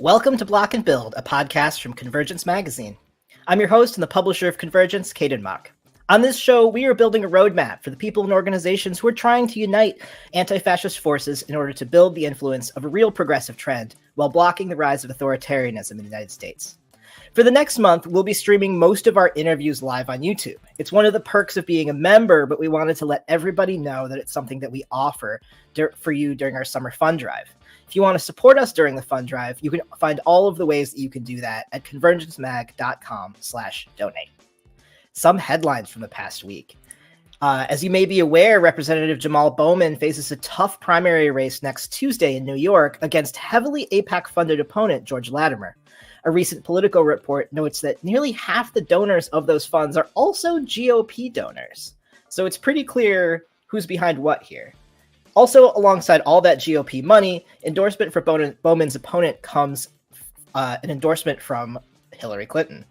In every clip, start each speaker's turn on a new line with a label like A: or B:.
A: Welcome to Block and Build, a podcast from Convergence Magazine. I'm your host and the publisher of Convergence, Caden Mock. On this show, we are building a roadmap for the people and organizations who are trying to unite anti-fascist forces in order to build the influence of a real progressive trend while blocking the rise of authoritarianism in the United States. For the next month, we'll be streaming most of our interviews live on YouTube. It's one of the perks of being a member, but we wanted to let everybody know that it's something that we offer for you during our summer fund drive. If you want to support us during the fund drive, you can find all of the ways that you can do that at convergencemag.com/donate. Some headlines from the past week. As you may be aware, Representative Jamal Bowman faces a tough primary race next Tuesday in New York against heavily AIPAC-funded opponent George Latimer. A recent Politico report notes that nearly half the donors of those funds are also GOP donors. So it's pretty clear who's behind what here. Also, alongside all that GOP money, endorsement for Bowman's opponent comes an endorsement from Hillary Clinton.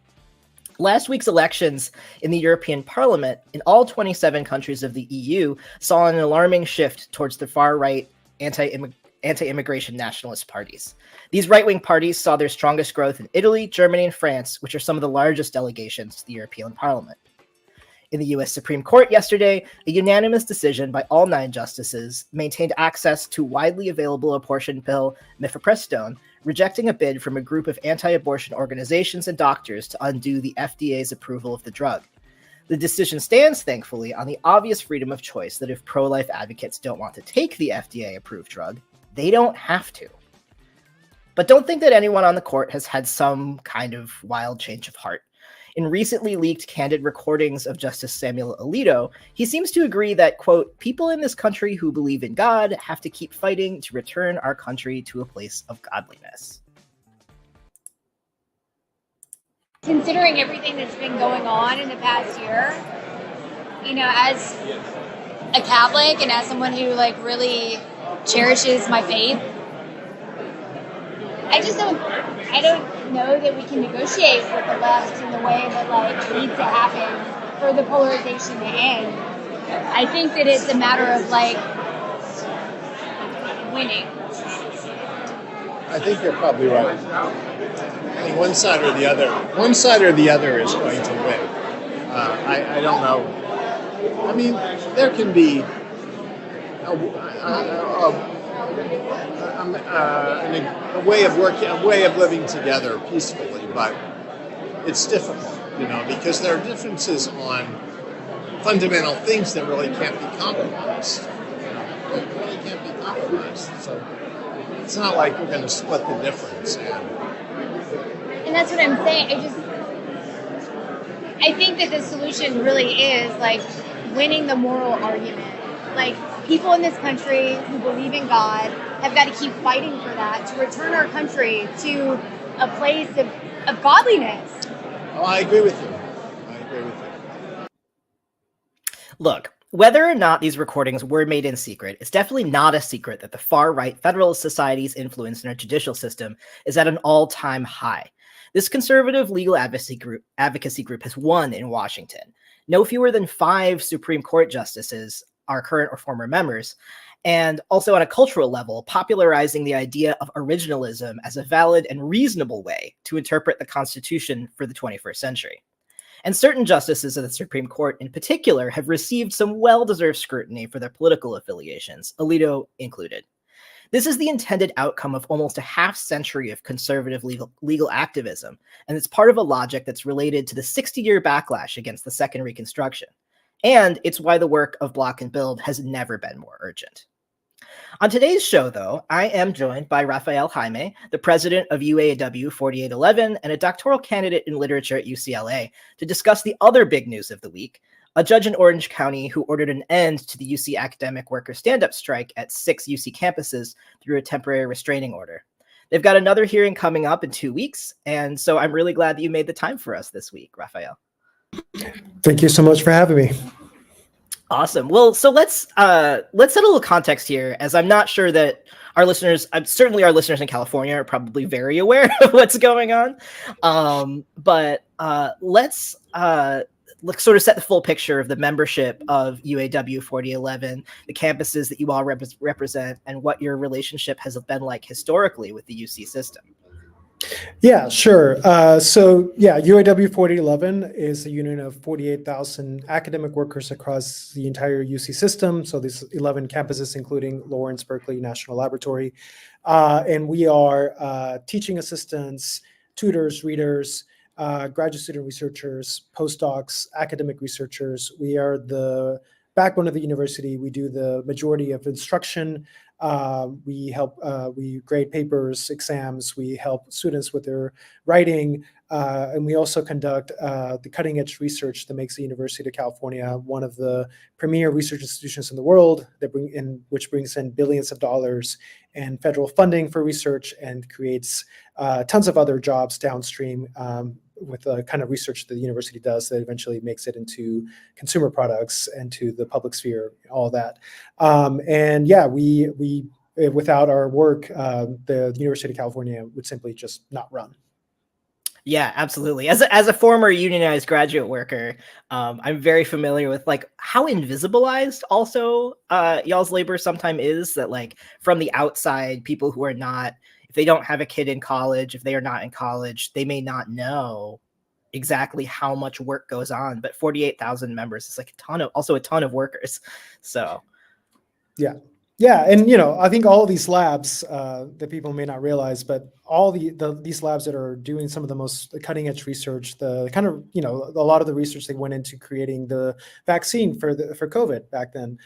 A: Last week's elections in the European Parliament in all 27 countries of the EU saw an alarming shift towards the far-right anti-immigration nationalist parties. These right-wing parties saw their strongest growth in Italy, Germany, and France, which are some of the largest delegations to the European Parliament. In the U.S. Supreme Court yesterday, a unanimous decision by all 9 justices maintained access to widely available abortion pill mifepristone, rejecting a bid from a group of anti-abortion organizations and doctors to undo the FDA's approval of the drug. The decision stands, thankfully, on the obvious freedom of choice that if pro-life advocates don't want to take the FDA-approved drug, they don't have to. But don't think that anyone on the court has had some kind of wild change of heart. In recently leaked candid recordings of Justice Samuel Alito, he seems to agree that, quote, people in this country who believe in God have to keep fighting to return our country to a place of godliness.
B: Considering everything that's been going on in the past year, you know, as a Catholic and as someone who really cherishes my faith, I don't know that we can negotiate with the left in the way that needs to happen for the polarization to end. I think that it's a matter of winning.
C: I think you're probably right. I mean, one side or the other is going to win. I don't know. I mean, there can be a way of working, a way of living together peacefully, but it's difficult, because there are differences on fundamental things that really can't be compromised. They really can't be compromised. So it's not like we're going to split the difference.
B: And that's what I'm saying. I think that the solution really is winning the moral argument. People in this country who believe in God have got to keep fighting for that, to return our country to a place of godliness.
C: Oh, I agree with you.
A: Look, whether or not these recordings were made in secret, it's definitely not a secret that the far-right Federalist Society's influence in our judicial system is at an all-time high. This conservative legal advocacy group has won in Washington. No fewer than 5 Supreme Court justices are current or former members, and also on a cultural level, popularizing the idea of originalism as a valid and reasonable way to interpret the Constitution for the 21st century. And certain justices of the Supreme Court in particular have received some well-deserved scrutiny for their political affiliations, Alito included. This is the intended outcome of almost a half-century of conservative legal activism, and it's part of a logic that's related to the 60-year backlash against the Second Reconstruction. And it's why the work of Block and Build has never been more urgent. On today's show, though, I am joined by Rafael Jaime, the president of UAW 4811 and a doctoral candidate in literature at UCLA, to discuss the other big news of the week, a judge in Orange County who ordered an end to the UC academic worker stand-up strike at 6 UC campuses through a temporary restraining order. They've got another hearing coming up in 2 weeks, and so I'm really glad that you made the time for us this week, Rafael.
D: Thank you so much for having me.
A: Awesome. Well, so let's set a little context here, as I'm not sure that our listeners, certainly our listeners in California, are probably very aware of what's going on. But let's sort of set the full picture of the membership of UAW 4011, the campuses that you all represent, and what your relationship has been like historically with the UC system.
D: Yeah, sure. UAW 4811 is a union of 48,000 academic workers across the entire UC system. So these 11 campuses, including Lawrence Berkeley National Laboratory. And we are teaching assistants, tutors, readers, graduate student researchers, postdocs, academic researchers. We are the backbone of the university. We do the majority of instruction. We help, we grade papers, exams, we help students with their writing, and we also conduct the cutting edge research that makes the University of California one of the premier research institutions in the world, which brings in billions of dollars in federal funding for research and creates tons of other jobs downstream with the kind of research that the university does that eventually makes it into consumer products and to the public sphere, all that. We without our work, the University of California would simply just not run.
A: Yeah, absolutely. As a former unionized graduate worker, I'm very familiar with like how invisibilized also y'all's labor sometimes is. That like from the outside, people who are not, if they don't have a kid in college, if they are not in college, they may not know exactly how much work goes on. But 48,000 members is like a ton of workers. So
D: Yeah, and I think all of these labs that people may not realize, but all these labs that are doing some of the most cutting edge research, the kind of a lot of the research that went into creating the vaccine for COVID back then.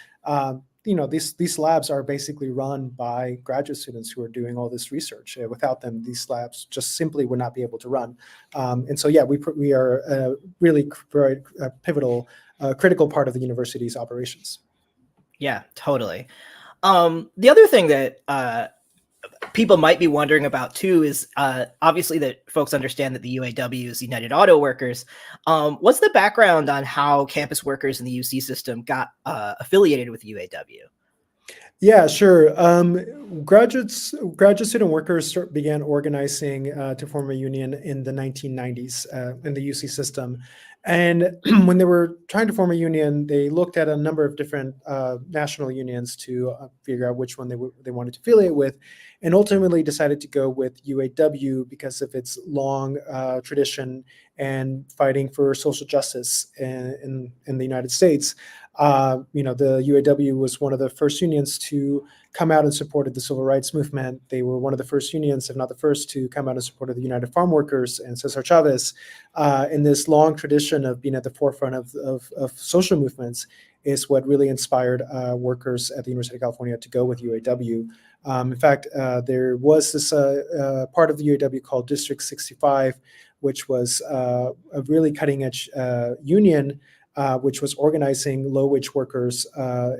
D: These labs are basically run by graduate students who are doing all this research. Without them, these labs just simply would not be able to run. We are a really very pivotal, critical part of the university's operations.
A: yeah, totally. The other thing that people might be wondering about too is obviously that folks understand that the UAW is United Auto Workers. What's the background on how campus workers in the UC system got affiliated with UAW?
D: Yeah, sure. Graduate student workers began organizing to form a union in the 1990s in the UC system. And when they were trying to form a union, they looked at a number of different national unions to figure out which one they wanted to affiliate with, and ultimately decided to go with UAW because of its long tradition and fighting for social justice in the United States. The UAW was one of the first unions to come out and supported the civil rights movement. They were one of the first unions, if not the first, to come out and supported the United Farm Workers and Cesar Chavez. In this long tradition of being at the forefront of social movements is what really inspired workers at the University of California to go with UAW. In fact, there was this part of the UAW called District 65, which was a really cutting edge union which was organizing low-wage workers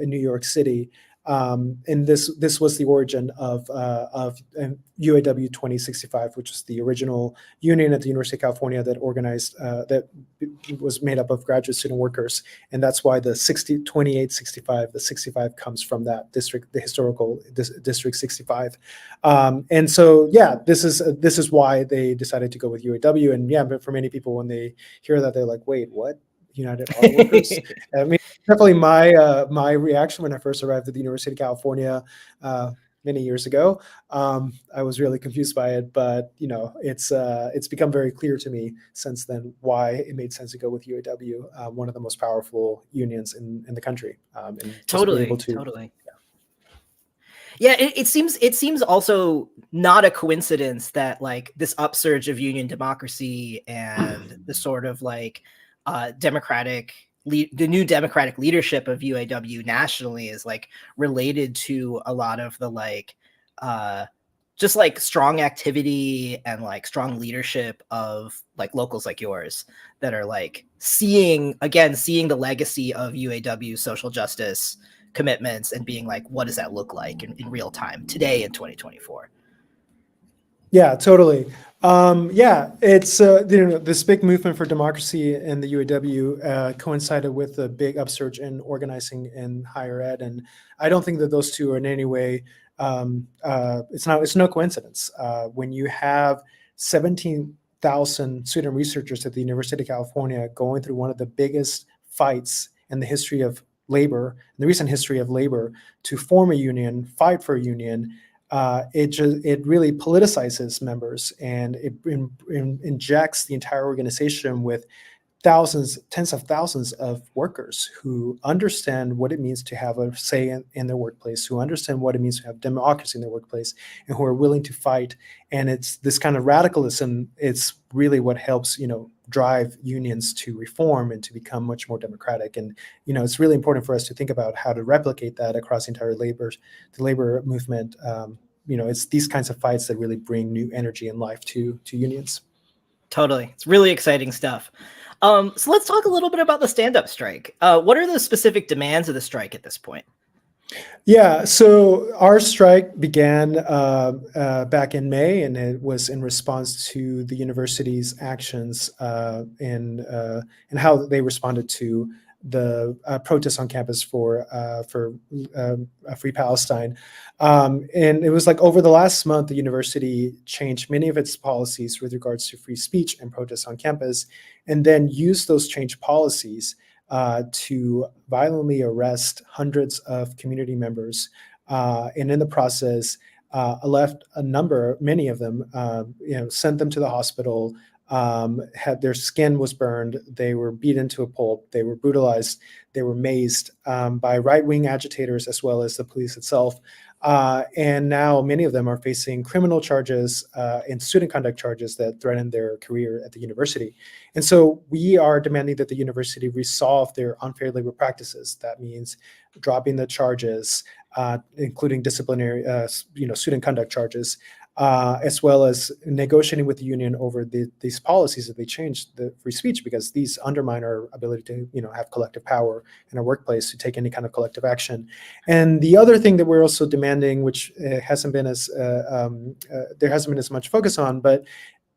D: in New York City. And this was the origin of UAW 2065, which was the original union at the University of California that organized, that was made up of graduate student workers. And that's why the 2865, the 65 comes from that district, the historical District 65. And so, yeah, this is why they decided to go with UAW. And yeah, but for many people, when they hear that, they're like, wait, what? United Auto Workers. I mean, definitely my reaction when I first arrived at the University of California many years ago. I was really confused by it, but it's become very clear to me since then why it made sense to go with UAW, one of the most powerful unions in the country. And
A: Totally. Yeah, it seems also not a coincidence that like this upsurge of union democracy and the sort of like the new democratic leadership of UAW nationally is like related to a lot of the like just like strong activity and like strong leadership of like locals like yours that are like seeing the legacy of UAW social justice commitments and being like, what does that look like in real time today in 2024?
D: Yeah, totally. It's this big movement for democracy in the UAW coincided with a big upsurge in organizing in higher ed, and I don't think that those two are in any way. It's no coincidence when you have 17,000 student researchers at the University of California going through one of the biggest fights in the history of labor, in the recent history of labor, to form a union, fight for a union. it really politicizes members, and it injects the entire organization with thousands, tens of thousands of workers who understand what it means to have a say in their workplace, who understand what it means to have democracy in their workplace, and who are willing to fight. And it's this kind of radicalism. It's really what helps, drive unions to reform and to become much more democratic. And it's really important for us to think about how to replicate that across the entire the labor movement. It's these kinds of fights that really bring new energy and life to unions.
A: Totally. It's really exciting stuff. So let's talk a little bit about the stand-up strike. What are the specific demands of the strike at this point?
D: Yeah, so our strike began back in May, and it was in response to the university's actions and how they responded to the protests on campus for Free Palestine. And it was like over the last month, the university changed many of its policies with regards to free speech and protests on campus, and then used those changed policies to violently arrest hundreds of community members, and in the process, many of them, sent them to the hospital. Had their skin was burned, they were beaten to a pulp, they were brutalized, they were mazed by right-wing agitators as well as the police itself. And now many of them are facing criminal charges and student conduct charges that threaten their career at the university. And so we are demanding that the university resolve their unfair labor practices. That means dropping the charges, including disciplinary, student conduct charges, as well as negotiating with the union over these policies that they changed the free speech, because these undermine our ability to, have collective power in our workplace to take any kind of collective action. And the other thing that we're also demanding, which hasn't been as there hasn't been as much focus on, but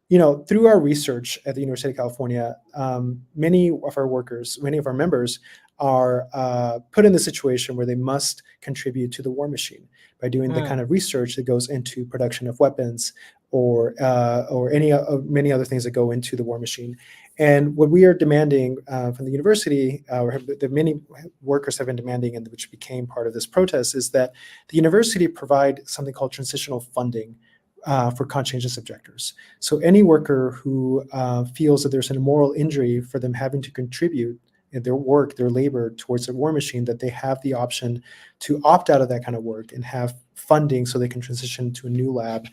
D: through our research at the University of California, many of our members are put in the situation where they must contribute to the war machine by doing the kind of research that goes into production of weapons or many other things that go into the war machine. And what we are demanding from the university, or that many workers have been demanding, and which became part of this protest, is that the university provide something called transitional funding for conscientious objectors. So any worker who feels that there's an immoral injury for them having to contribute in their work, their labor towards the war machine, that they have the option to opt out of that kind of work and have funding so they can transition to a new lab,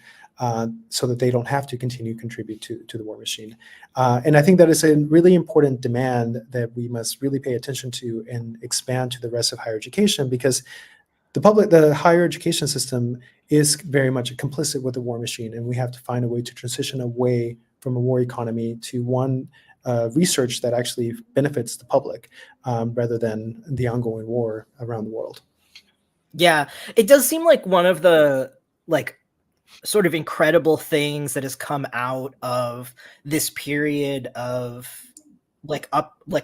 D: so that they don't have to continue to contribute to the war machine. And I think that is a really important demand that we must really pay attention to and expand to the rest of higher education, because the higher education system is very much complicit with the war machine, and we have to find a way to transition away from a war economy to one research that actually benefits the public, rather than the ongoing war around the world.
A: Yeah, it does seem like one of the sort of incredible things that has come out of this period of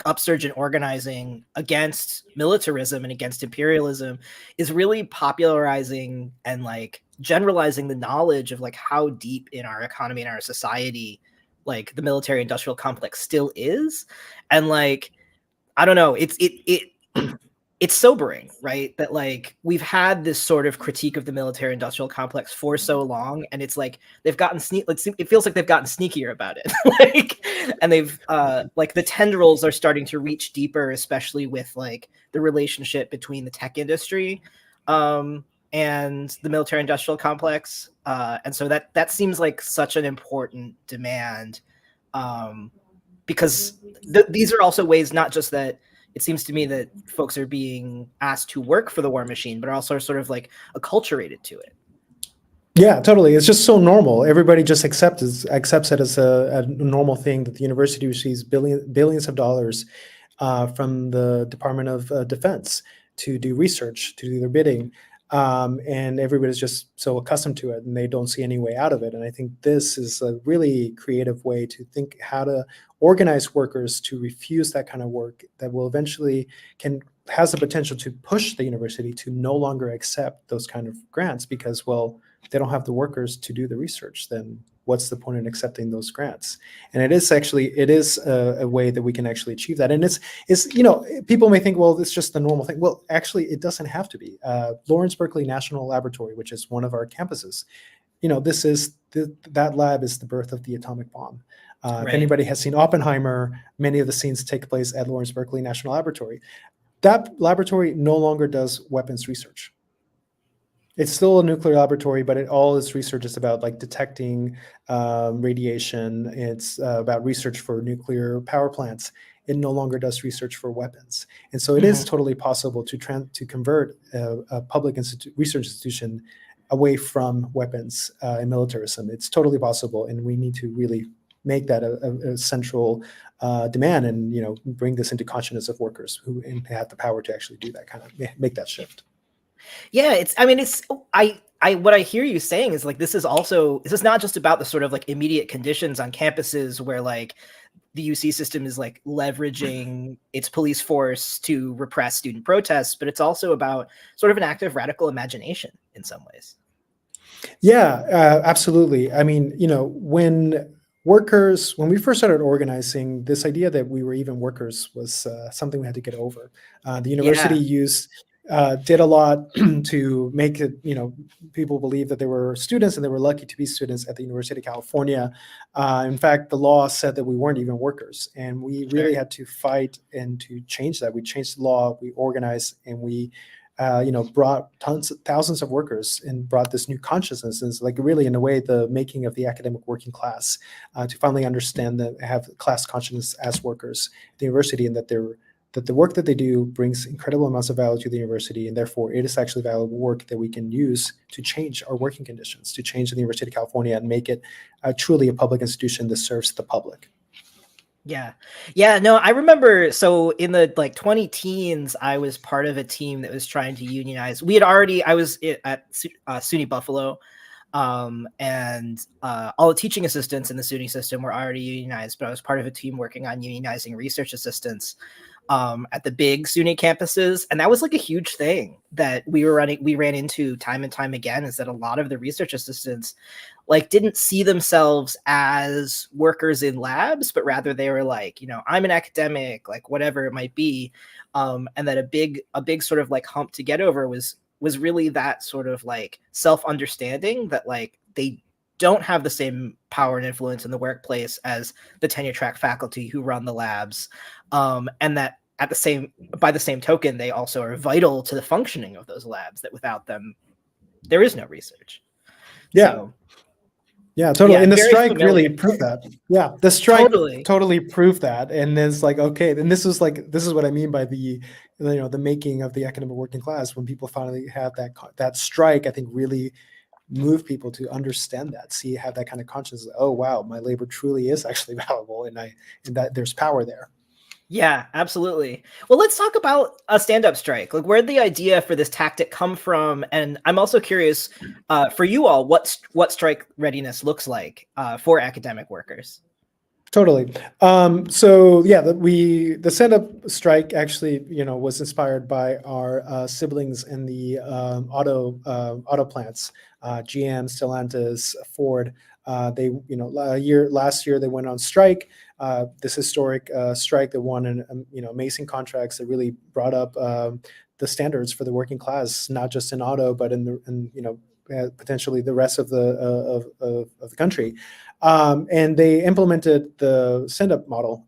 A: upsurge in organizing against militarism and against imperialism is really popularizing and generalizing the knowledge of how deep in our economy and our society the military industrial complex still is. And I don't know, it's sobering, right? That we've had this sort of critique of the military industrial complex for so long, and it's they've gotten it feels like they've gotten sneakier about it. And they've the tendrils are starting to reach deeper, especially with the relationship between the tech industry and the military industrial complex. And so that seems like such an important demand, because these are also ways, not just that it seems to me that folks are being asked to work for the war machine, but are also sort of acculturated to it.
D: Yeah, totally. It's just so normal. Everybody just accepts it as a normal thing that the university receives billions of dollars from the Department of Defense to do research, to do their bidding. And everybody's just so accustomed to it, and they don't see any way out of it. And I think this is a really creative way to think how to organize workers to refuse that kind of work that will eventually has the potential to push the university to no longer accept those kind of grants, because, well, they don't have the workers to do the research. Then what's the point in accepting those grants? And it is a way that we can actually achieve that. And it's people may think, well, it's just the normal thing. Well, actually, it doesn't have to be. Lawrence Berkeley National Laboratory, which is one of our campuses, that lab is the birth of the atomic bomb. If
A: Right.
D: anybody has seen Oppenheimer, many of the scenes take place at Lawrence Berkeley National Laboratory. That laboratory no longer does weapons research. It's still a nuclear laboratory, but all its research is about like detecting radiation. It's about research for nuclear power plants. It no longer does research for weapons. And so it is totally possible to convert a public research institution away from weapons and militarism. It's totally possible, and we need to really make that a central demand, and bring this into consciousness of workers who have the power to actually do that kind of make that shift.
A: Yeah, what I hear you saying is like this is not just about the sort of like immediate conditions on campuses where like the UC system is like leveraging its police force to repress student protests, but it's also about sort of an act of radical imagination in some ways.
D: Yeah, absolutely. I mean, when we first started organizing, this idea that we were even workers was something we had to get over. The university did a lot to make it, people believe that they were students and they were lucky to be students at the University of California. In fact, the law said that we weren't even workers, and we really had to fight and to change that. We changed the law, we organized, and we brought thousands of workers and brought this new consciousness. And it's like really, in a way, the making of the academic working class to finally understand that have class consciousness as workers at the university, and that the work that they do brings incredible amounts of value to the university, and therefore it is actually valuable work that we can use to change our working conditions, to change the University of California and make it truly a public institution that serves the public.
A: Yeah. No, I remember. So in the 20 teens, I was part of a team that was trying to unionize. I was at SUNY Buffalo, and all the teaching assistants in the SUNY system were already unionized, but I was part of a team working on unionizing research assistants at the big SUNY campuses. And that was like a huge thing that we ran into time and time again, is that a lot of the research assistants didn't see themselves as workers in labs, but rather they were like, I'm an academic, whatever it might be. And that a big sort of hump to get over was really that sort of self-understanding that they don't have the same power and influence in the workplace as the tenure track faculty who run the labs. And that by the same token, they also are vital to the functioning of those labs, that without them, there is no research.
D: Yeah, totally. And the strike
A: familiar.
D: really proved that. Yeah, the strike totally proved that. And it's like, okay, and this is what I mean by the making of the academic working class. When people finally have that strike, I think really move people to understand that, have that kind of consciousness. Oh, wow, my labor truly is actually valuable, and that there's power there.
A: Yeah, absolutely. Well, let's talk about a stand-up strike. Where'd the idea for this tactic come from? And I'm also curious, for you all, what strike readiness looks like for academic workers.
D: Totally. So yeah, the stand-up strike actually, was inspired by our siblings in the auto plants, GM, Stellantis, Ford. They, last year they went on strike. This historic strike that won amazing contracts that really brought up the standards for the working class, not just in auto, but in potentially the rest of the country. And they implemented the stand-up model,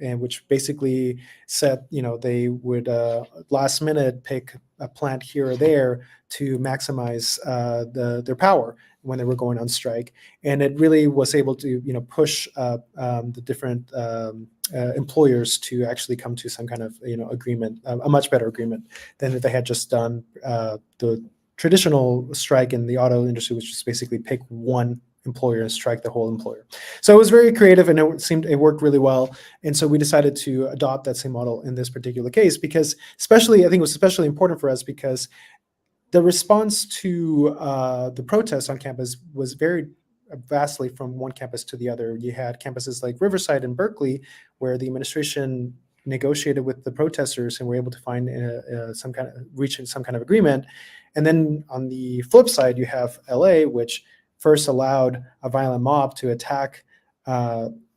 D: and which basically said, they would last minute pick a plant here or there to maximize their power when they were going on strike. And it really was able to, push the different employers to actually come to some kind of, agreement, a much better agreement than if they had just done the traditional strike in the auto industry, which is basically pick one employer and strike the whole employer. So it was very creative, and it worked really well. And so we decided to adopt that same model in this particular case, because I think it was especially important for us because the response to the protests on campus was very vastly from one campus to the other. You had campuses like Riverside and Berkeley, where the administration negotiated with the protesters and were able to find reach some kind of agreement. And then on the flip side, you have LA, which first allowed a violent mob to attack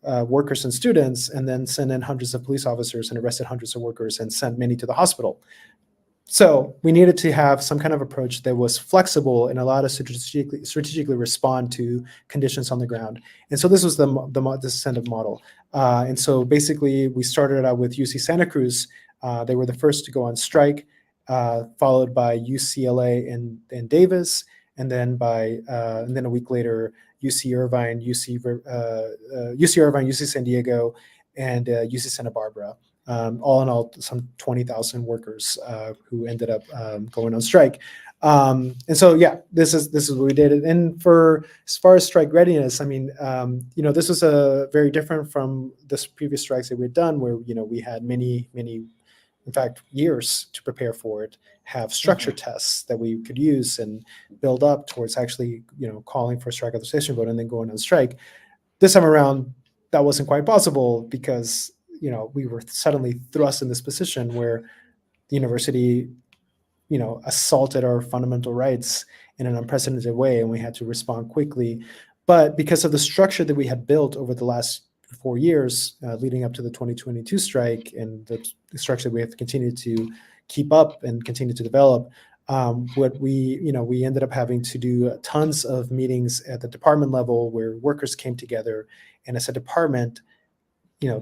D: workers and students, and then sent in hundreds of police officers and arrested hundreds of workers and sent many to the hospital. So we needed to have some kind of approach that was flexible and allowed us to strategically respond to conditions on the ground. And so this was the standup model. And so basically, we started out with UC Santa Cruz. They were the first to go on strike, followed by UCLA and Davis, and then a week later, UC Irvine, UC Irvine, UC San Diego, and UC Santa Barbara. All in all, some 20,000 workers who ended up going on strike. And so, yeah, this is what we did. And as far as strike readiness, I mean, this was a very different from the previous strikes that we had done, where we had many, in fact, years to prepare for it, have structure tests that we could use and build up towards actually, calling for a strike authorization vote and then going on strike. This time around, that wasn't quite possible because we were suddenly thrust in this position where the university, assaulted our fundamental rights in an unprecedented way, and we had to respond quickly. But because of the structure that we had built over the last 4 years, leading up to the 2022 strike, and the structure we have continued to keep up and continue to develop, we ended up having to do tons of meetings at the department level where workers came together, and as a department,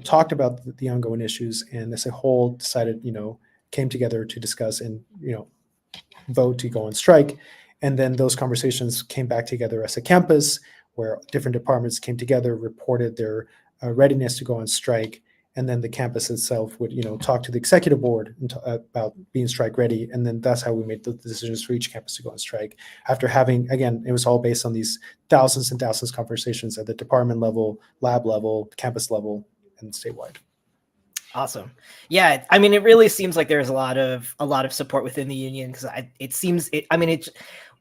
D: talked about the ongoing issues, and as a whole decided, came together to discuss and, vote to go on strike. And then those conversations came back together as a campus where different departments came together, reported their readiness to go on strike. And then the campus itself would, talk to the executive board about being strike ready. And then that's how we made the decisions for each campus to go on strike. After having, again, it was all based on these thousands and thousands of conversations at the department level, lab level, campus level, and statewide.
A: Awesome. Yeah, I mean, it really seems like there's a lot of support within the union, because it's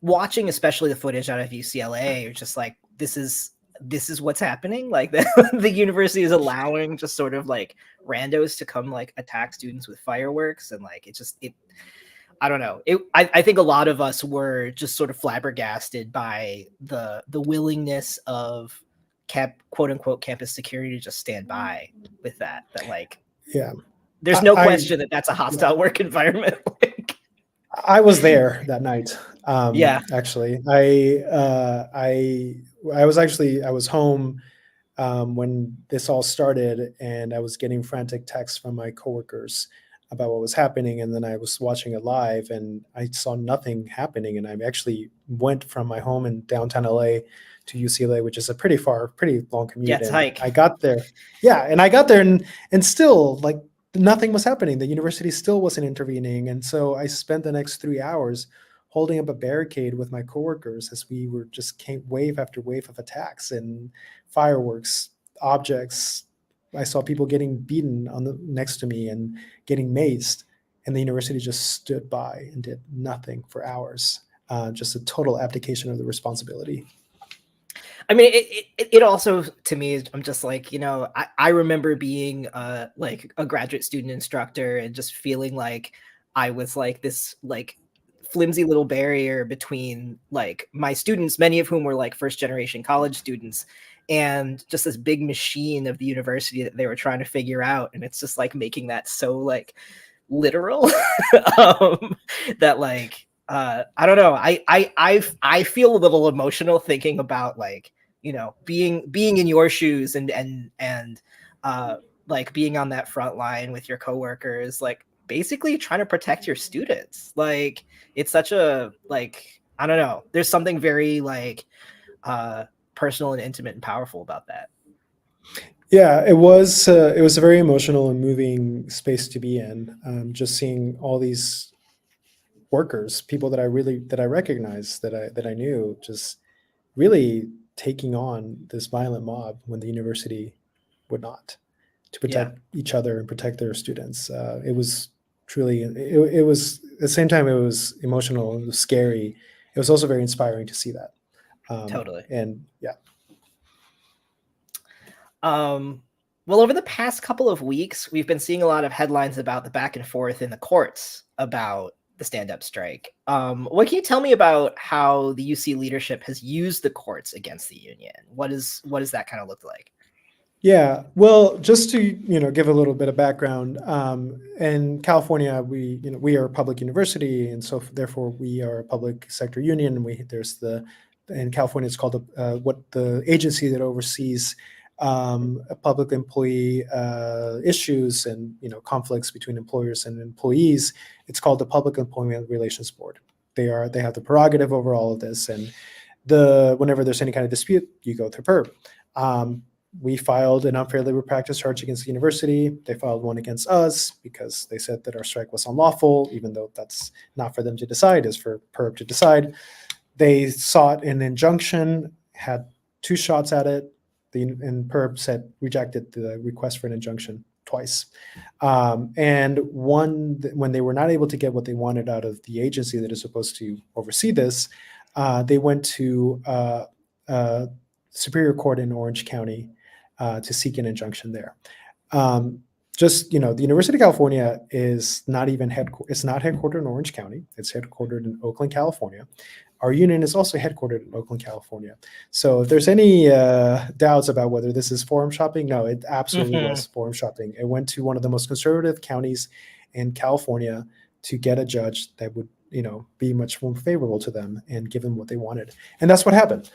A: watching, especially the footage out of UCLA, you're just like, this is what's happening. Like the university is allowing just sort of like randos to come like attack students with fireworks, and like I don't know. I think a lot of us were just sort of flabbergasted by the willingness of quote unquote campus security to just stand by with that like, yeah, there's no question that that's a hostile work environment.
D: I was there that night. Actually, I was home when this all started, and I was getting frantic texts from my coworkers about what was happening. And then I was watching it live, and I saw nothing happening. And I actually went from my home in downtown LA to UCLA, which is a pretty long commute.
A: Yeah, it's hike.
D: I got there. Yeah. And I got there and still like nothing was happening. The university still wasn't intervening. And so I spent the next 3 hours holding up a barricade with my coworkers as we were just came wave after wave of attacks and fireworks, objects. I saw people getting beaten next to me and getting maced, and the university just stood by and did nothing for hours. Just a total abdication of the responsibility.
A: I mean, it also, to me, I'm just like, I remember being like a graduate student instructor and just feeling like I was like this like flimsy little barrier between like my students, many of whom were like first generation college students, and just this big machine of the university that they were trying to figure out. And it's just like making that so like literal that like, I don't know. I feel a little emotional thinking about like, being in your shoes and like being on that front line with your coworkers, like basically trying to protect your students. Like it's such a like, I don't know. There's something very like personal and intimate and powerful about that.
D: Yeah, it was a very emotional and moving space to be in. Just seeing all these workers, people that I recognized, that I knew, just really taking on this violent mob when the university would not, to protect each other and protect their students. It was truly, it was at the same time, it was emotional, it was scary. It was also very inspiring to see that.
A: Totally.
D: And yeah.
A: Well, over the past couple of weeks, we've been seeing a lot of headlines about the back and forth in the courts about the stand-up strike. What can you tell me about how the UC leadership has used the courts against the union? What does that kind of look like?
D: Yeah, well, just to give a little bit of background, in California, we are a public university, and so therefore we are a public sector union. In California, it's called what the agency that oversees public employee issues and conflicts between employers and employees. It's called the Public Employment Relations Board. They have the prerogative over all of this, and whenever there's any kind of dispute, you go through PERB. We filed an unfair labor practice charge against the university. They filed one against us because they said that our strike was unlawful, even though that's not for them to decide, it's for PERB to decide. They sought an injunction, had 2 shots at it, and PERB rejected the request for an injunction twice. And when they were not able to get what they wanted out of the agency that is supposed to oversee this, they went to Superior Court in Orange County to seek an injunction there. The University of California is not even it's not headquartered in Orange County. It's headquartered in Oakland, California. Our union is also headquartered in Oakland, California. So if there's any doubts about whether this is forum shopping, no, it absolutely was forum shopping. It went to one of the most conservative counties in California to get a judge that would be much more favorable to them and give them what they wanted. And that's what happened.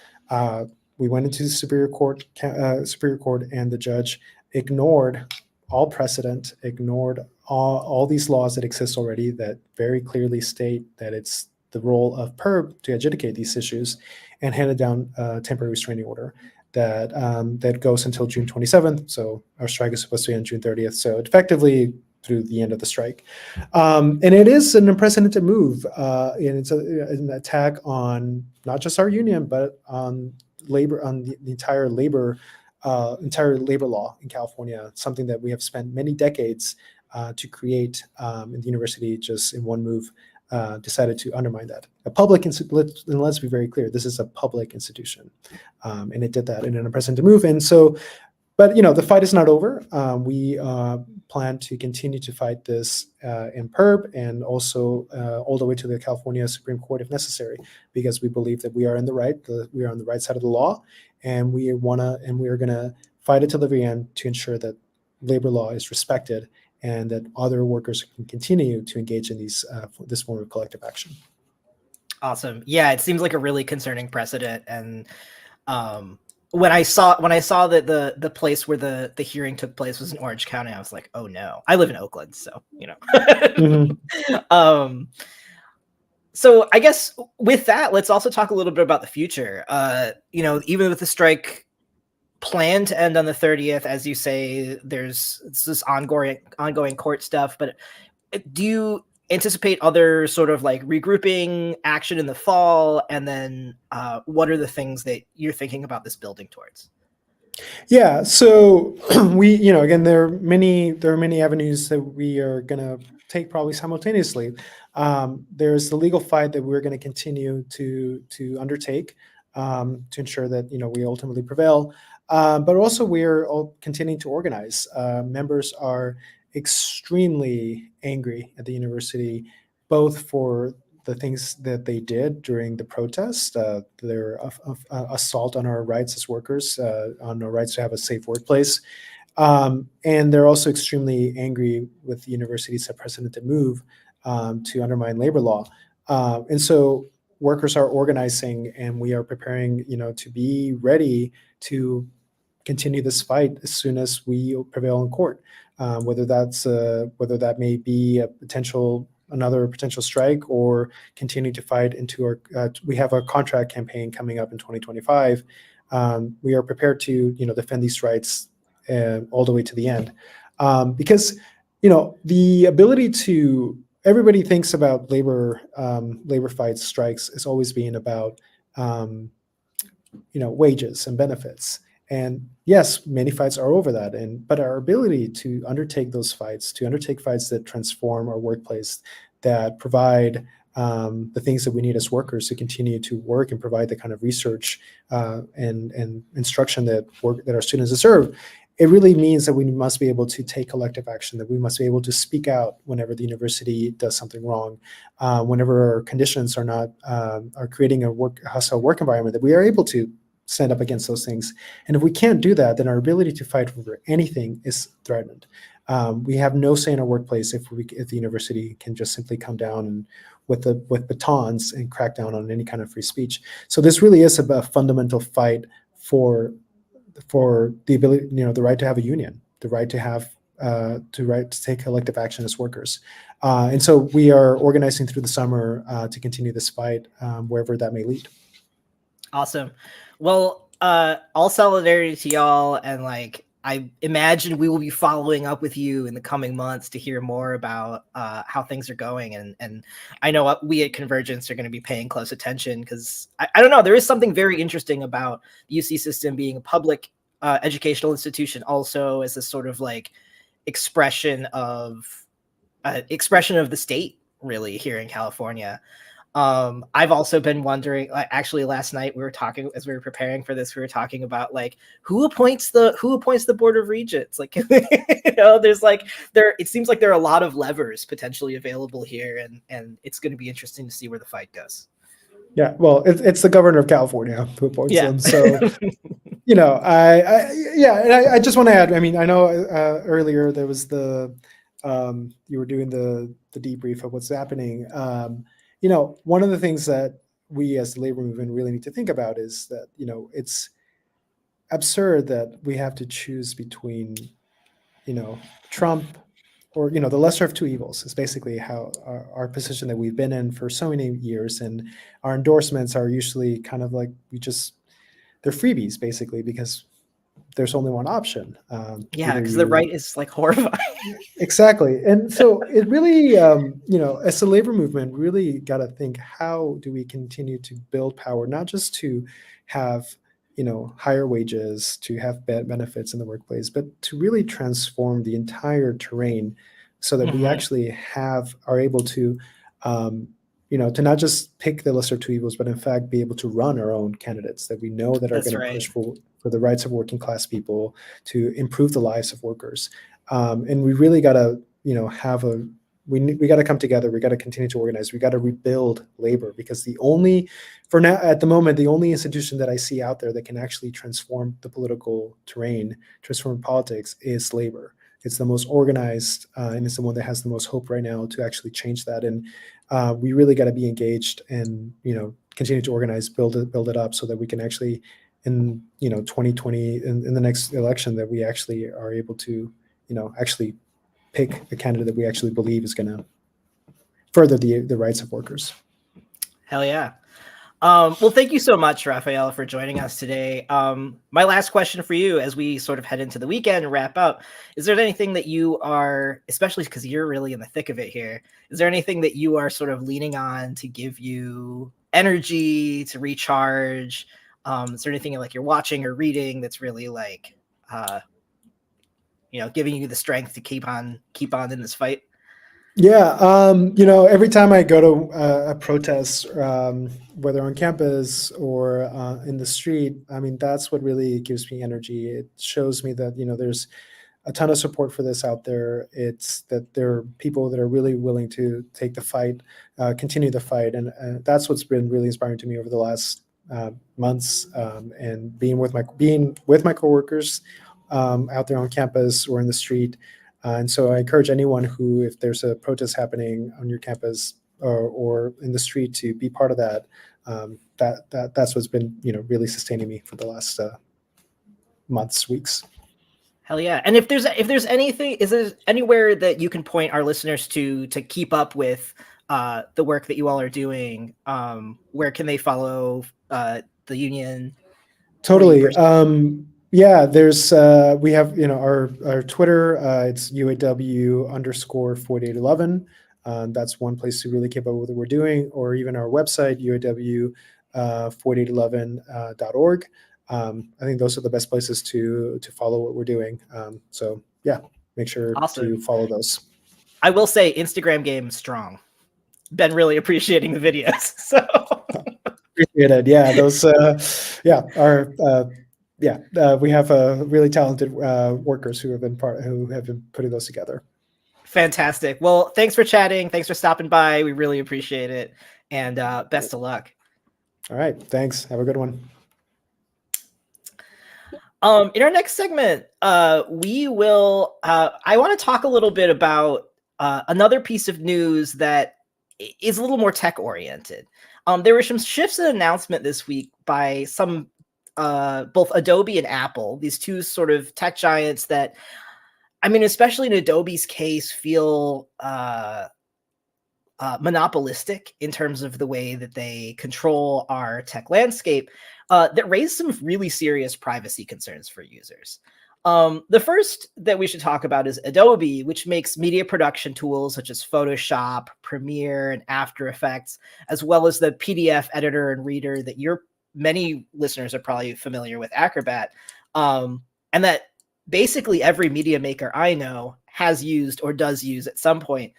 D: We went into the Superior Court, and the judge ignored all precedent, ignored all these laws that exist already that very clearly state that it's the role of PERB to adjudicate these issues, and handed down a temporary restraining order that goes until June 27th. So our strike is supposed to end June 30th. So effectively through the end of the strike. And it is an unprecedented move. And it's an attack on not just our union, but on labor, on the entire labor law in California, something that we have spent many decades to create, and the university just in one move decided to undermine that. A public let's be very clear, this is a public institution, and it did that in an unprecedented move. And so, but the fight is not over. We plan to continue to fight this in PERB and also all the way to the California Supreme Court if necessary, because we believe that we are in the right. We are on the right side of the law, and we are going to fight it to the very end to ensure that labor law is respected and that other workers can continue to engage in this form of collective action.
A: Awesome. Yeah, it seems like a really concerning precedent. And when I saw that the place where the hearing took place was in Orange County, I was like, oh no. I live in Oakland, so
D: Mm-hmm.
A: So I guess with that, let's also talk a little bit about the future. Even with the strike planned to end on the 30th, as you say, there's this ongoing court stuff. But do you anticipate other sort of like regrouping action in the fall? And then what are the things that you're thinking about this building towards?
D: Yeah, so again, there are many avenues that we are going to take probably simultaneously. There's the legal fight that we're going to continue to undertake to ensure that we ultimately prevail. But also we're all continuing to organize. Members are extremely angry at the university, both for the things that they did during the protest, their assault on our rights as workers, on our rights to have a safe workplace. And they're also extremely angry with the university's unprecedented move to undermine labor law. And so workers are organizing, and we are preparing, to be ready to continue this fight as soon as we prevail in court. Whether that may be another potential strike, or continue to fight into we have a contract campaign coming up in 2025. We are prepared to defend these rights all the way to the end, because the ability to everybody thinks about labor fights, strikes as always being about wages and benefits. And yes, many fights are over that. But our ability to undertake those fights, to undertake fights that transform our workplace, that provide the things that we need as workers to continue to work and provide the kind of research and instruction that our students deserve, it really means that we must be able to take collective action, that we must be able to speak out whenever the university does something wrong, whenever our conditions are not are creating a hostile work environment, that we are able to stand up against those things. And if we can't do that, then our ability to fight over anything is threatened. We have no say in our workplace if the university can just simply come down and with batons and crack down on any kind of free speech. So this really is a fundamental fight for the ability, the right to have a union, the right to have to take collective action as workers. And so we are organizing through the summer to continue this fight wherever that may lead.
A: Awesome. Well, all solidarity to y'all, and like I imagine we will be following up with you in the coming months to hear more about how things are going. And I know we at Convergence are going to be paying close attention because I don't know, there is something very interesting about the UC system being a public educational institution, also as a sort of like expression of the state, really, here in California. I've also been wondering, actually last night we were talking, as we were preparing for this, we were talking about like who appoints the Board of Regents. Like, it seems like there are a lot of levers potentially available here, and it's going to be interesting to see where the fight goes.
D: Yeah, well, it's the governor of California who appoints them. So, I just want to add, I mean, I know earlier there was you were doing the debrief of what's happening. One of the things that we as the labor movement really need to think about is that, it's absurd that we have to choose between, Trump or, the lesser of two evils is basically how our position that we've been in for so many years. And our endorsements are usually kind of like, they're freebies basically, because there's only one option.
A: Because the right is like horrifying.
D: Exactly. And so it really, as the labor movement, really got to think, how do we continue to build power, not just to have, higher wages, to have benefits in the workplace, but to really transform the entire terrain so that we actually are able to, to not just pick the lesser two evils, but in fact be able to run our own candidates that we know that are going to push for the rights of working class people, to improve the lives of workers. And we really got to, we got to come together. We got to continue to organize. We got to rebuild labor, because at the moment, the only institution that I see out there that can actually transform the political terrain, transform politics, is labor. It's the most organized, and it's the one that has the most hope right now to actually change that. And we really got to be engaged and, continue to organize, build it up so that we can actually, in 2020, in the next election, that we actually are able to, actually pick a candidate that we actually believe is going to further the rights of workers.
A: Hell yeah. Well, thank you so much, Rafael, for joining us today. My last question for you, as we sort of head into the weekend and wrap up, is there anything that you are, especially because you're really in the thick of it here, is there anything that you are sort of leaning on to give you energy, to recharge? Is there anything like you're watching or reading that's really like, giving you the strength to keep on in this fight?
D: Yeah. Every time I go to a protest, whether on campus or in the street, I mean, that's what really gives me energy. It shows me that, there's a ton of support for this out there. It's that there are people that are really willing to take the fight, continue the fight. And that's what's been really inspiring to me over the last months, and being with my coworkers out there on campus or in the street. And so I encourage anyone who, if there's a protest happening on your campus or in the street, to be part of that. That's what's been, really sustaining me for the last months, weeks.
A: Hell yeah. And if there's anything, is there anywhere that you can point our listeners to keep up with the work that you all are doing? Where can they follow the union?
D: Totally. Yeah, there's we have our Twitter. It's UAW_4811. That's one place to really keep up with what we're doing, or even our website, UAW4811.org. I think those are the best places to follow what we're doing. So yeah, make sure to follow those.
A: I will say Instagram game strong. Been really appreciating the videos. So
D: appreciate it. Yeah, those our yeah, we have really talented workers who have been putting those together.
A: Fantastic. Well, thanks for chatting. Thanks for stopping by. We really appreciate it. And best of luck.
D: All right. Thanks. Have a good one.
A: In our next segment, we will. I want to talk a little bit about another piece of news that is a little more tech oriented. There were some shifts in announcement this week by some both Adobe and Apple, these two sort of tech giants that, I mean, especially in Adobe's case, feel monopolistic in terms of the way that they control our tech landscape, that raise some really serious privacy concerns for users. The first that we should talk about is Adobe, which makes media production tools such as Photoshop, Premiere, and After Effects, as well as the PDF editor and reader that many listeners are probably familiar with, Acrobat, and that basically every media maker I know has used or does use at some point.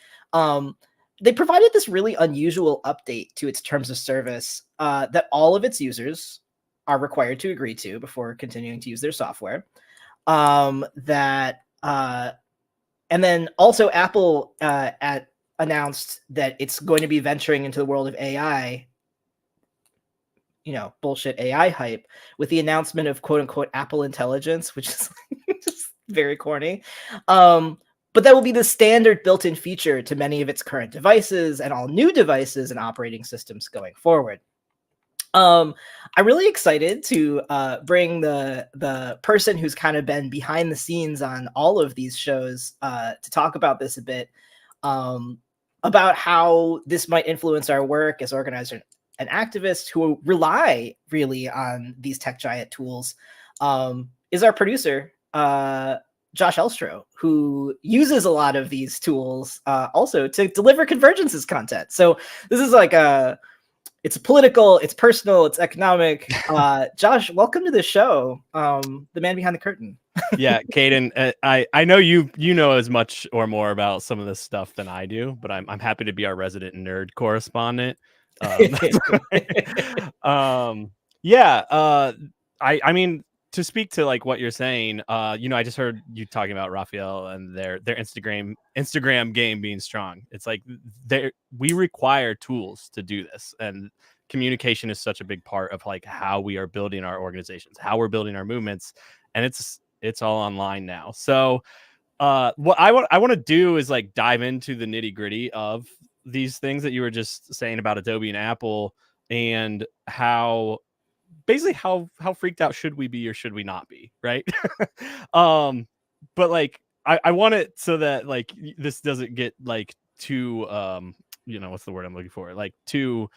A: They provided this really unusual update to its terms of service that all of its users are required to agree to before continuing to use their software. And then also Apple announced that it's going to be venturing into the world of AI, bullshit AI hype, with the announcement of quote unquote Apple Intelligence, which is just very corny. But that will be the standard built-in feature to many of its current devices and all new devices and operating systems going forward. I'm really excited to bring the person who's kind of been behind the scenes on all of these shows to talk about this a bit, about how this might influence our work as organizers and activists who rely really on these tech giant tools, is our producer, Josh Elstro, who uses a lot of these tools also to deliver Convergence's content. So this is like it's political, it's personal, it's economic. Josh, welcome to the show. The man behind the curtain.
E: Yeah, Caden, I know you know as much or more about some of this stuff than I do, but I'm happy to be our resident nerd correspondent. I mean, to speak to like what you're saying, I just heard you talking about Rafael and their Instagram game being strong. It's like we require tools to do this, and communication is such a big part of like how we are building our organizations, how we're building our movements, and it's all online now. So what I want to do is like dive into the nitty gritty of these things that you were just saying about Adobe and Apple, and how freaked out should we be or should we not be, right? But like I want it so that like this doesn't get like too what's the word I'm looking for, like too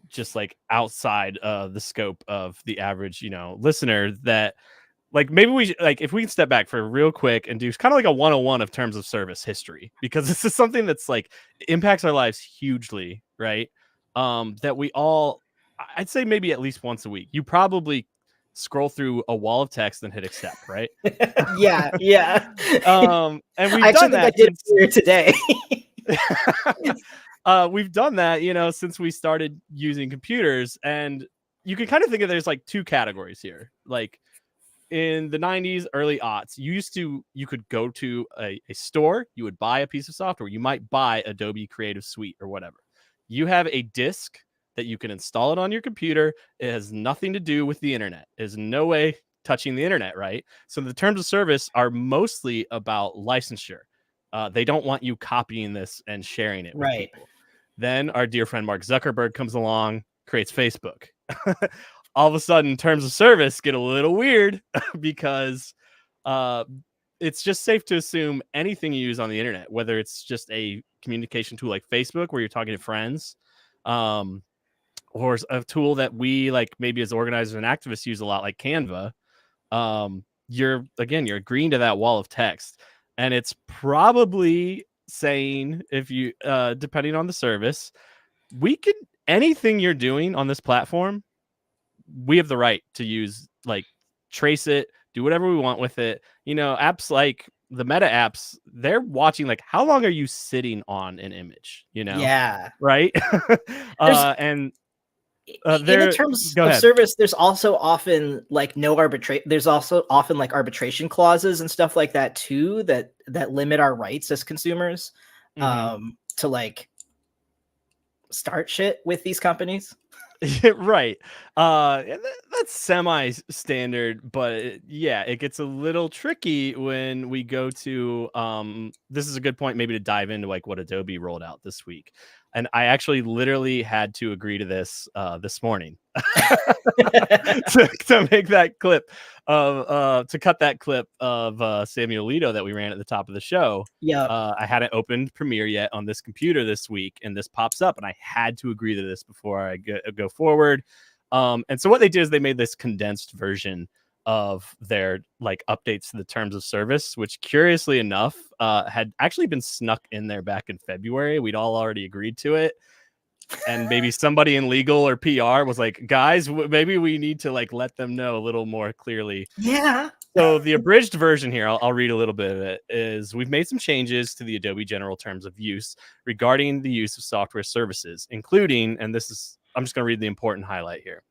E: just like outside of the scope of the average listener, that like maybe we like if we can step back for real quick and do kind of like a 101 of terms of service history, because this is something that's like impacts our lives hugely, right? That we all, I'd say maybe at least once a week, you probably scroll through a wall of text and hit accept, right?
A: yeah.
E: And we've
A: I
E: done
A: actually think
E: that
A: I did here today.
E: We've done that, since we started using computers, and you can kind of think of there's like two categories here. Like in the 90s, early aughts, you could go to a store, you would buy a piece of software, you might buy Adobe Creative Suite or whatever. You have a disk that you can install it on your computer. It has nothing to do with the internet. There's no way touching the internet, right? So the terms of service are mostly about licensure. They don't want you copying this and sharing it with people. Then our dear friend Mark Zuckerberg comes along, creates Facebook. All of a sudden, terms of service get a little weird because it's just safe to assume anything you use on the internet, whether it's just a communication tool like Facebook where you're talking to friends, or a tool that we like maybe as organizers and activists use a lot, like Canva, you're agreeing to that wall of text, and it's probably saying, if you depending on the service, anything you're doing on this platform, we have the right to use, like trace it, do whatever we want with it. Apps like the Meta apps, they're watching like how long are you sitting on an image,
A: Yeah.
E: Right. And
A: In the terms
E: Go
A: of
E: ahead.
A: service, there's also often like no arbitration. There's also often like arbitration clauses and stuff like that too that limit our rights as consumers to like start shit with these companies.
E: Right. That's semi standard, but it gets a little tricky when we go to this is a good point maybe to dive into like what Adobe rolled out this week. And I actually literally had to agree to this morning to make that clip of to cut that clip of Samuel Alito that we ran at the top of the show.
A: Yeah.
E: I hadn't opened Premiere yet on this computer this week, and this pops up, and I had to agree to this before I go forward. And so what they did is they made this condensed version of their like updates to the terms of service, which curiously enough had actually been snuck in there back in February. We'd all already agreed to it. And maybe somebody in legal or PR was like, guys, maybe we need to like let them know a little more clearly.
A: Yeah.
E: So the abridged version here, I'll read a little bit of it, is we've made some changes to the Adobe General Terms of Use regarding the use of software services, including, and this is, I'm just going to read the important highlight here.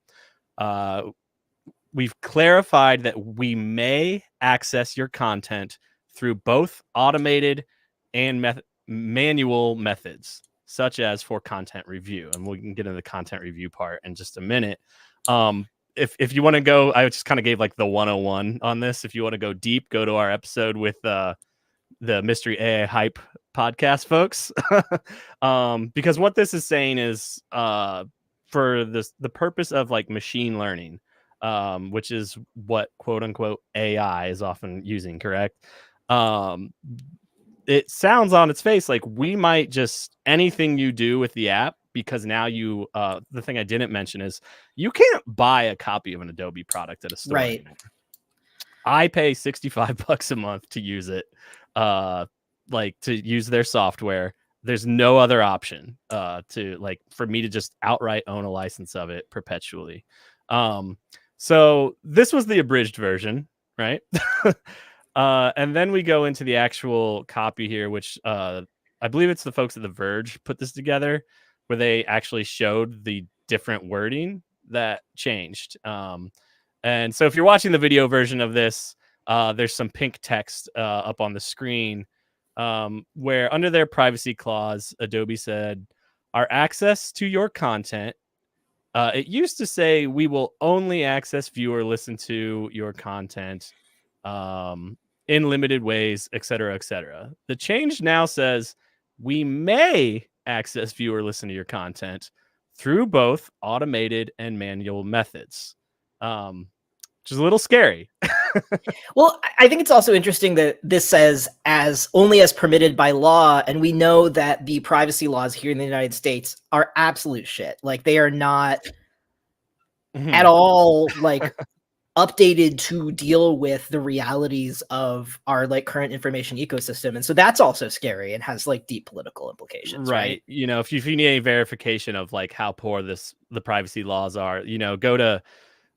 E: We've clarified that we may access your content through both automated and manual methods, such as for content review. And we can get into the content review part in just a minute. If you want to go, I just kind of gave like the 101 on this. If you want to go deep, go to our episode with the Mystery AI Hype podcast folks. Because what this is saying is for the purpose of like machine learning, which is what quote unquote AI is often using, correct? It sounds on its face like we might just anything you do with the app, because now you the thing I didn't mention is you can't buy a copy of an Adobe product at a store anymore. I pay $65 a month to use it, like to use their software. There's no other option to like for me to just outright own a license of it perpetually. So this was the abridged version, right? And then we go into the actual copy here, which I believe it's the folks at The Verge put this together, where they actually showed the different wording that changed. And so if you're watching the video version of this, there's some pink text up on the screen where under their privacy clause, Adobe said, our access to your content, it used to say we will only access, view, or listen to your content in limited ways, et cetera, et cetera. The change now says we may access, view, or listen to your content through both automated and manual methods, which is a little scary.
A: Well, I think it's also interesting that this says as only as permitted by law, and we know that the privacy laws here in the United States are absolute shit. Like they are not at all like updated to deal with the realities of our like current information ecosystem, and so that's also scary and has like deep political implications, right?
E: You know, if you need any verification of like how poor the privacy laws are, you know,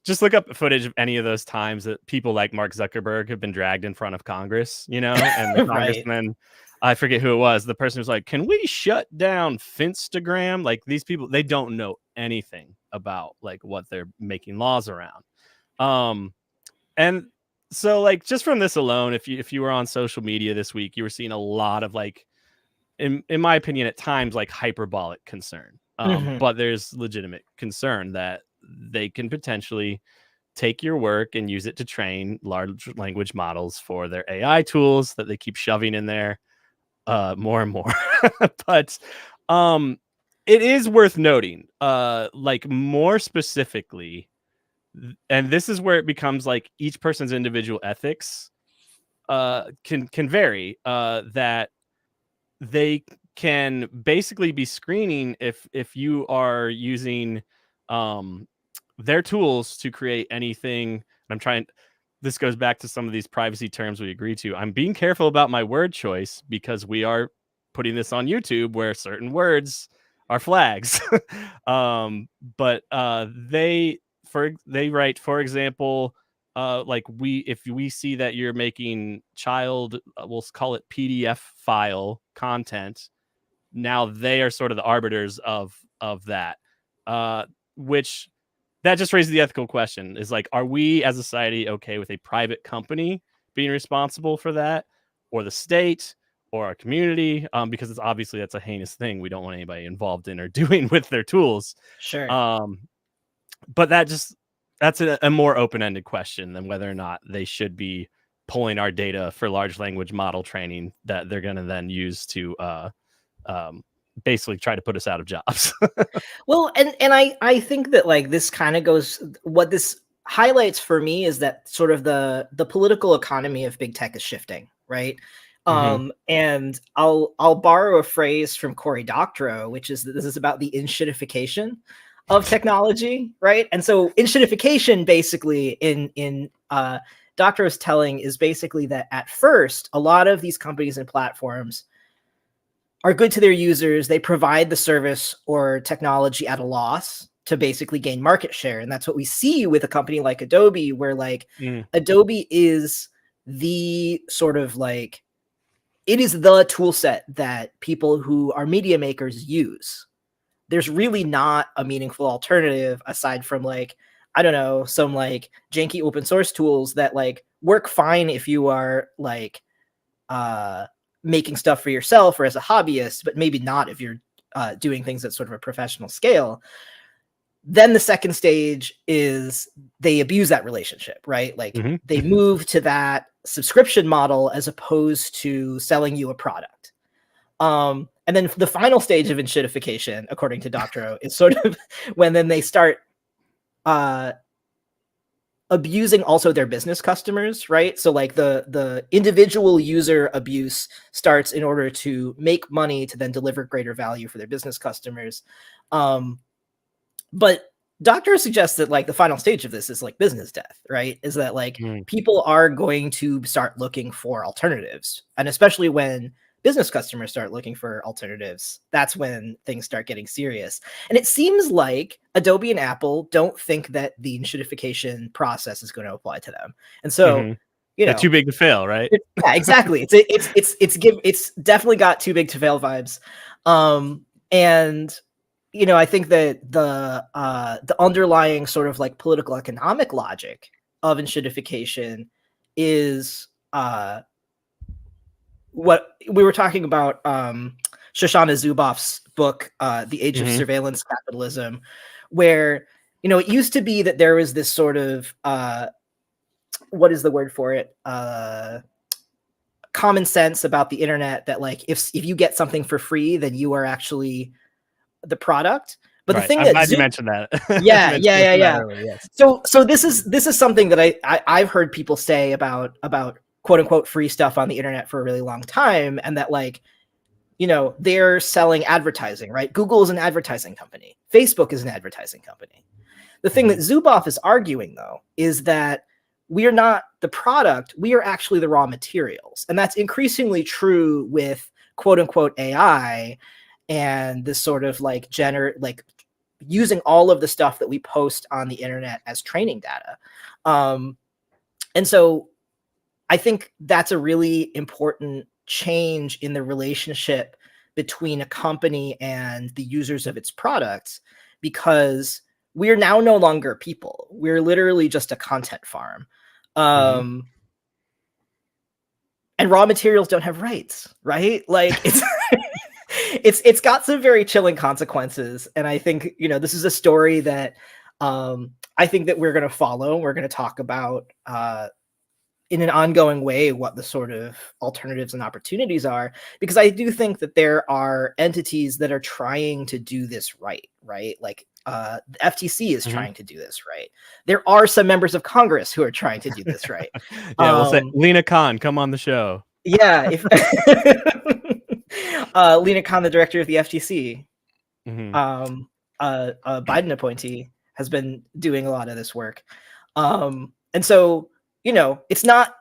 E: just look up footage of any of those times that people like Mark Zuckerberg have been dragged in front of Congress, you know, and the congressman, I forget who it was, the person was like, can we shut down Finstagram? Like these people, they don't know anything about like what they're making laws around. And so like just from this alone, if you were on social media this week, you were seeing a lot of like, in my opinion, at times like hyperbolic concern. But there's legitimate concern that they can potentially take your work and use it to train large language models for their AI tools that they keep shoving in there more and more. But it is worth noting, like more specifically, and this is where it becomes like each person's individual ethics can vary, that they can basically be screening if you are using their tools to create anything. I'm trying, this goes back to some of these privacy terms we agree to. I'm being careful about my word choice because we are putting this on YouTube where certain words are flags. But they write, for example, like if we see that you're making child, we'll call it PDF file content, now they are sort of the arbiters of that. which that just raises the ethical question: is like, are we as a society okay with a private company being responsible for that, or the state, or our community? Because it's obviously that's a heinous thing we don't want anybody involved in or doing with their tools.
A: Sure.
E: But that's a more open-ended question than whether or not they should be pulling our data for large language model training that they're going to then use to basically try to put us out of jobs.
A: Well, and I think that like this kind of goes, what this highlights for me is that sort of the political economy of big tech is shifting, right? And I'll borrow a phrase from Cory Doctorow, which is that this is about the inshitification of technology, right? And so inshitification basically in Doctorow's telling is basically that at first a lot of these companies and platforms are good to their users. They provide the service or technology at a loss to basically gain market share. And that's what we see with a company like Adobe, where like Adobe is the sort of like, it is the tool set that people who are media makers use. There's really not a meaningful alternative aside from like, I don't know, some like janky open source tools that like work fine if you are like, making stuff for yourself or as a hobbyist, but maybe not if you're doing things at sort of a professional scale. Then the second stage is they abuse that relationship, right? Like they move to that subscription model as opposed to selling you a product. And then the final stage of inshitification, according to Doctorow, is sort of when then they start abusing also their business customers, right? So like the individual user abuse starts in order to make money to then deliver greater value for their business customers. But Doctor suggests that like the final stage of this is like business death, right? Is that like people are going to start looking for alternatives, and especially when business customers start looking for alternatives, that's when things start getting serious. And it seems like Adobe and Apple don't think that the inshitification process is going to apply to them. And so, you know,
E: too big to fail, right?
A: Yeah, exactly. It's definitely got too big to fail vibes. And you know, I think that the underlying sort of like political economic logic of inshitification is what we were talking about, Shoshana Zuboff's book, The Age of Surveillance Capitalism, where, you know, it used to be that there was this sort of, what is the word for it? Common sense about the internet that like, if you get something for free, then you are actually the product. But the thing
E: I'm glad you mentioned that.
A: Yeah.
E: Earlier, yes.
A: So this is something that I've heard people say about quote unquote free stuff on the internet for a really long time, and that like, you know, they're selling advertising, right? Google is an advertising company. Facebook is an advertising company. The thing that Zuboff is arguing though is that we are not the product, we are actually the raw materials. And that's increasingly true with quote unquote AI and this sort of like using all of the stuff that we post on the internet as training data. And so I think that's a really important change in the relationship between a company and the users of its products, because we're now no longer people. We're literally just a content farm. And raw materials don't have rights, right? Like it's it's got some very chilling consequences. And I think, you know, this is a story that I think that we're going to follow. We're going to talk about in an ongoing way what the sort of alternatives and opportunities are, because I do think that there are entities that are trying to do this right? Like the FTC is trying to do this right. There are some members of Congress who are trying to do this right.
E: Yeah, we'll say, Lena Khan, come on the show.
A: Yeah, if Lena Khan, the director of the FTC, a Biden appointee, has been doing a lot of this work. And so, you know, it's not,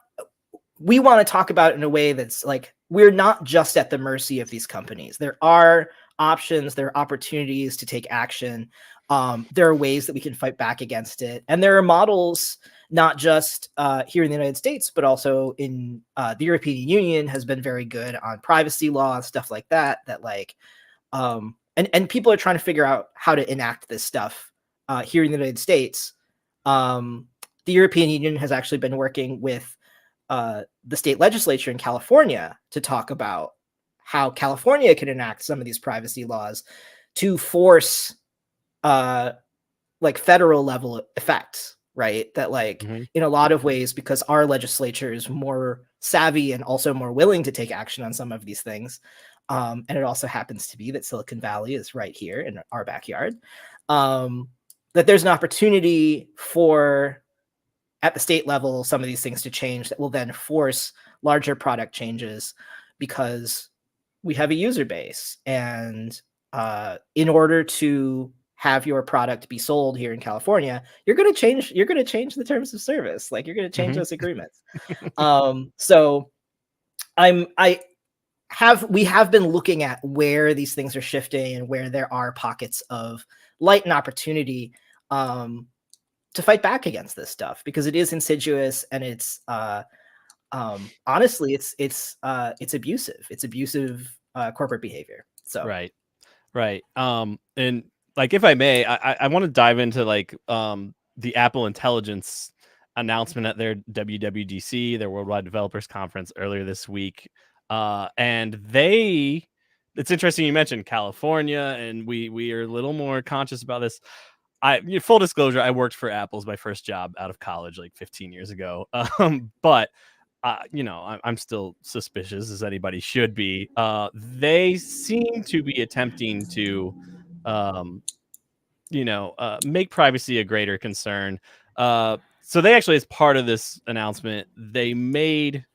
A: we want to talk about it in a way that's like, we're not just at the mercy of these companies. There are options, there are opportunities to take action. There are ways that we can fight back against it. And there are models, not just here in the United States, but also in the European Union has been very good on privacy law and stuff like that, that like, and people are trying to figure out how to enact this stuff here in the United States, the European Union has actually been working with the state legislature in California to talk about how California can enact some of these privacy laws to force like federal level effects, right? That like in a lot of ways, because our legislature is more savvy and also more willing to take action on some of these things. And it also happens to be that Silicon Valley is right here in our backyard. That there's an opportunity for, at the state level, some of these things to change that will then force larger product changes, because we have a user base. And in order to have your product be sold here in California, you're going to change the terms of service. Like, you're going to change those agreements. So we have been looking at where these things are shifting and where there are pockets of light and opportunity to fight back against this stuff, because it is insidious and it's honestly it's abusive. It's abusive corporate behavior. So
E: right. And like, if I may, I want to dive into like the Apple Intelligence announcement at their WWDC, their Worldwide Developers Conference, earlier this week. And it's interesting you mentioned California, and we are a little more conscious about this. Full disclosure, I worked for Apple as my first job out of college like 15 years ago. But I'm still suspicious, as anybody should be. They seem to be attempting to make privacy a greater concern. So they actually, as part of this announcement, they made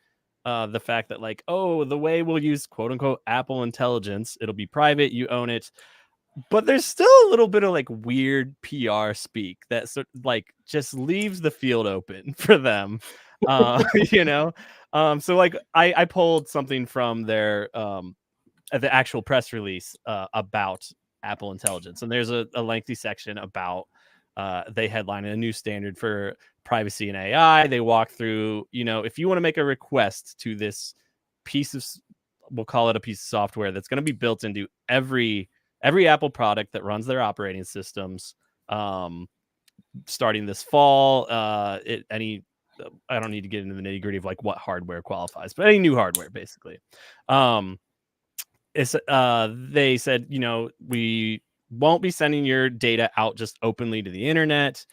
E: the fact that like, oh, the way we'll use quote unquote Apple Intelligence, it'll be private, you own it. But there's still a little bit of like weird PR speak that like just leaves the field open for them. So like I pulled something from their the actual press release about Apple Intelligence, and there's a lengthy section about they headline a new standard for privacy and AI. They walk through, if you want to make a request to this piece of, we'll call it a piece of software that's going to be built into every Apple product that runs their operating systems, starting this fall. I don't need to get into the nitty gritty of like what hardware qualifies, but any new hardware, basically. They said, we won't be sending your data out just openly to the internet.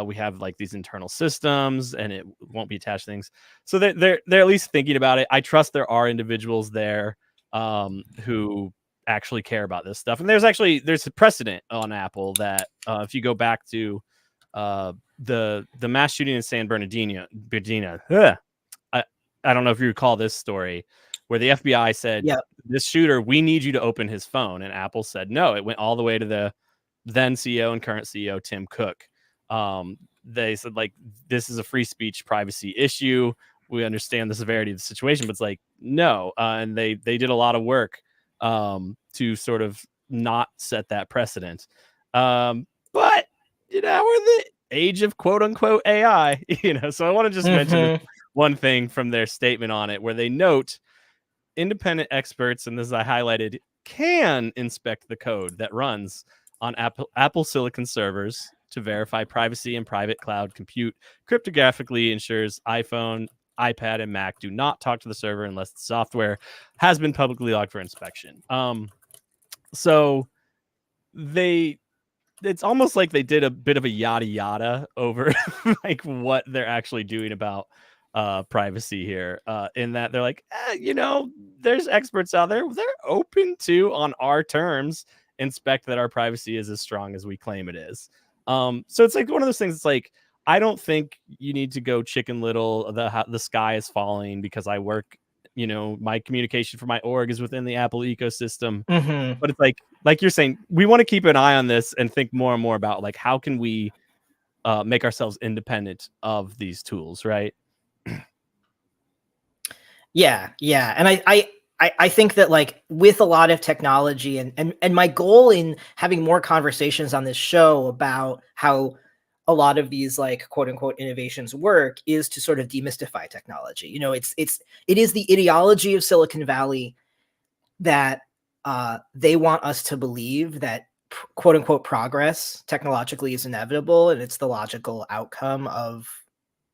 E: We have like these internal systems, and it won't be attached to things. So they're at least thinking about it. I trust there are individuals there who actually care about this stuff. And there's a precedent on Apple that if you go back to the mass shooting in San Bernardino, I don't know if you recall this story, where the FBI said, this shooter, we need you to open his phone. And Apple said, no. It went all the way to the then CEO and current CEO, Tim Cook. They said, like, this is a free speech privacy issue. We understand the severity of the situation, but it's like, no. And they did a lot of work to sort of not set that precedent. But, we're the age of quote unquote AI, so I want to just mention one thing from their statement on it, where they note independent experts, and this is I highlighted, can inspect the code that runs on Apple Silicon servers to verify privacy and private cloud compute. Cryptographically ensures iPhone, iPad, and Mac do not talk to the server unless the software has been publicly logged for inspection. So it's almost like they did a bit of a yada yada over like what they're actually doing about privacy here, in that they're like, there's experts out there, they're open to, on our terms, inspect that our privacy is as strong as we claim it is. So it's like one of those things. It's like, I don't think you need to go Chicken Little, the sky is falling, because I work, my communication for my org is within the Apple ecosystem. But it's like you're saying, we want to keep an eye on this and think more and more about like, how can we make ourselves independent of these tools, right?
A: Yeah. And I think that like with a lot of technology and my goal in having more conversations on this show about how a lot of these like quote unquote innovations work is to sort of demystify technology. It is the ideology of Silicon Valley that they want us to believe that quote unquote progress technologically is inevitable and it's the logical outcome of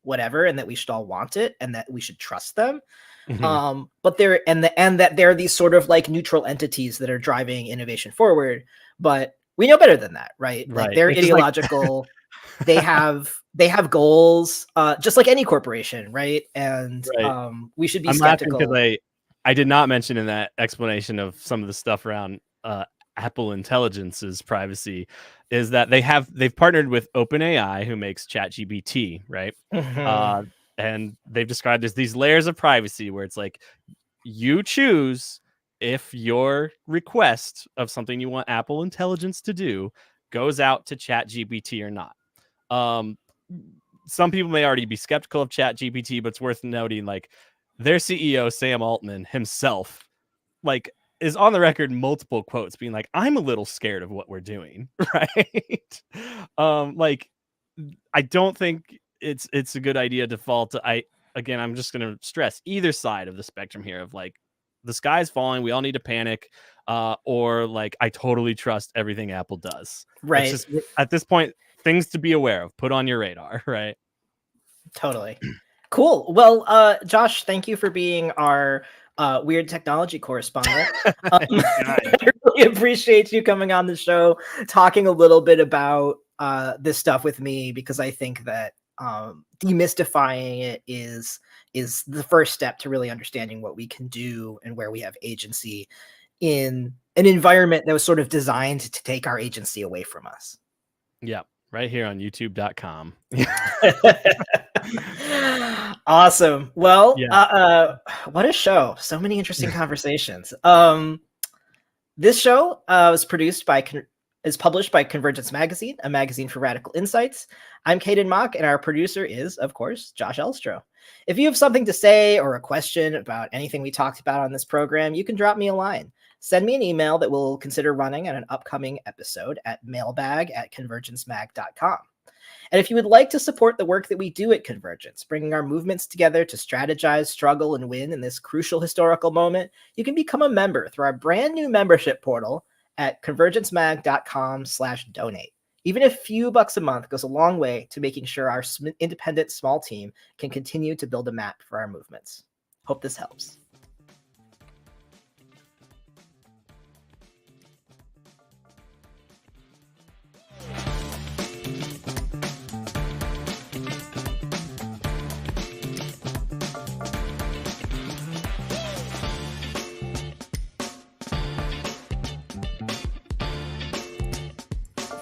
A: whatever, and that we should all want it and that we should trust them. But that there are these sort of like neutral entities that are driving innovation forward, but we know better than that, right? Like they're
E: It's just like-
A: ideological. they have goals, just like any corporation, right? And
E: Right.
A: we should be
E: I'm laughing
A: skeptical.
E: because I did not mention in that explanation of some of the stuff around Apple Intelligence's privacy is that they've partnered with OpenAI, who makes ChatGPT, right?
A: Mhm.
E: And they've described there's these layers of privacy where it's like you choose if your request of something you want Apple Intelligence to do goes out to ChatGPT or not. Some people may already be skeptical of ChatGPT, but it's worth noting like their CEO Sam Altman himself like is on the record multiple quotes being like, I'm a little scared of what we're doing, right? Like I don't think it's a good idea to fall to I'm just gonna stress either side of the spectrum here of like the sky's falling, we all need to panic, or like I totally trust everything Apple does. It's
A: Right.
E: just at this point things to be aware of, put on your radar, right?
A: Totally. Cool. Well, Josh, thank you for being our weird technology correspondent. I really appreciate you coming on the show, talking a little bit about this stuff with me, because I think that demystifying it is the first step to really understanding what we can do and where we have agency in an environment that was sort of designed to take our agency away from us.
E: Yeah, right here on youtube.com.
A: Awesome. Well,
E: Yeah.
A: what a show. So many interesting conversations. This show is published by Convergence Magazine, a magazine for radical insights. I'm Caden Mock, and our producer is, of course, Josh Elstro. If you have something to say or a question about anything we talked about on this program, you can drop me a line. Send me an email that we'll consider running on an upcoming episode at mailbag@convergencemag.com. And if you would like to support the work that we do at Convergence, bringing our movements together to strategize, struggle, and win in this crucial historical moment, you can become a member through our brand new membership portal at convergencemag.com/donate. Even a few bucks a month goes a long way to making sure our independent small team can continue to build a map for our movements. Hope this helps.